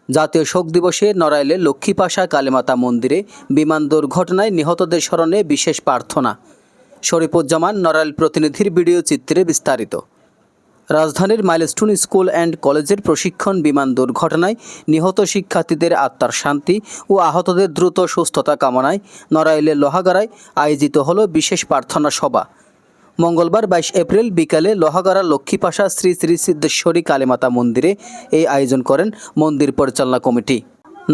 জাতীয় শোক দিবসে নড়াইলে লক্ষ্মীপাশা কালীমাতা মন্দিরে বিমান দুর্ঘটনায় নিহতদের স্মরণে বিশেষ প্রার্থনা। শরীফুজ্জামান, নড়াইল প্রতিনিধির ভিডিও চিত্রে বিস্তারিত। রাজধানীর মাইলস্টোন স্কুল অ্যান্ড কলেজের প্রশিক্ষণ বিমান দুর্ঘটনায় নিহত শিক্ষার্থীদের আত্মার শান্তি ও আহতদের দ্রুত সুস্থতা কামনায় নড়াইলের লোহাগাড়ায় আয়োজিত হল বিশেষ প্রার্থনা সভা। মঙ্গলবার 22 এপ্রিল বিকালে লোহাগাড়া লক্ষ্মীপাশা শ্রী শ্রী সিদ্ধেশ্বরী কালীমাতা মন্দিরে এই আয়োজন করেন মন্দির পরিচালনা কমিটি।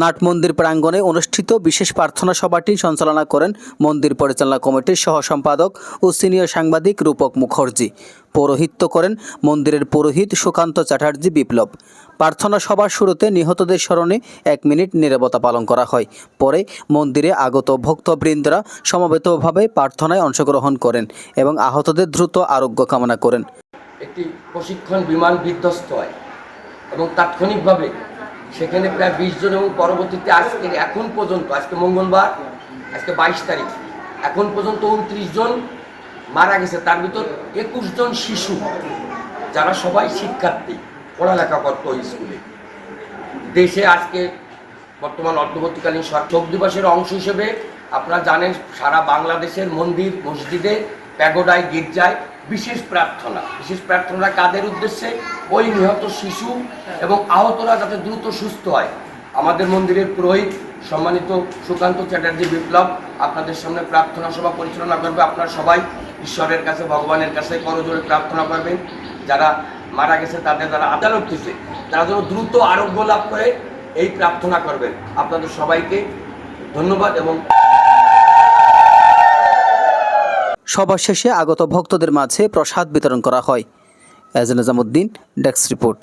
নাট মন্দির প্রাঙ্গণে অনুষ্ঠিত বিশেষ প্রার্থনা সভাটি সঞ্চালনা করেন মন্দির পরিচালনা কমিটির সহ সম্পাদক ও সিনিয়র সাংবাদিক রূপক মুখার্জি। পৌরোহিত্য করেন মন্দিরের পুরোহিত সুকান্ত চ্যাটার্জি বিপ্লব। প্রার্থনা সভার শুরুতে নিহতদের স্মরণে 1 মিনিট নীরবতা পালন করা হয়। পরে মন্দিরে আগত ভক্তবৃন্দরা সমবেতভাবে প্রার্থনায় অংশগ্রহণ করেন এবং আহতদের দ্রুত আরোগ্য কামনা করেন। একটি প্রশিক্ষণ বিমান বিধ্বস্ত হয় এবং তাৎক্ষণিকভাবে সেখানে প্রায় 20 জন এবং পরবর্তীতে এখন পর্যন্ত আজকে মঙ্গলবার, আজকে 22 তারিখ, এখন পর্যন্ত 29 জন মারা গেছে। তার ভিতর 21 জন শিশু, যারা সবাই শিক্ষার্থী, পড়ালেখা করত স্কুলে। দেশে আজকে বর্তমান অন্তর্বর্তীকালীন শোক দিবসের অংশ হিসেবে আপনারা জানেন সারা বাংলাদেশের মন্দির মসজিদে, প্যাগোডায়, গির্জায় বিশেষ প্রার্থনা কাদের উদ্দেশ্যে? ওই নিহত শিশু এবং আহতরা যাতে দ্রুত সুস্থ হয়। আমাদের মন্দিরের পুরোহিত সম্মানিত সুকান্ত চ্যাটার্জি বিপ্লব আপনাদের সামনে প্রার্থনা সভা পরিচালনা করবে। আপনারা সবাই ঈশ্বরের কাছে, ভগবানের কাছে করজোড়ে প্রার্থনা করবেন যারা মারা গেছে, তাদের যারা আদালত দিচ্ছে, তারা যেন দ্রুত আরোগ্য লাভ করে এই প্রার্থনা করবেন। আপনাদের সবাইকে ধন্যবাদ। এবং সভা শেষে আগত ভক্তদের মাঝে প্রসাদ বিতরণ করা হয়। এজেন নিজামুদ্দিন, ডেস্ক রিপোর্ট।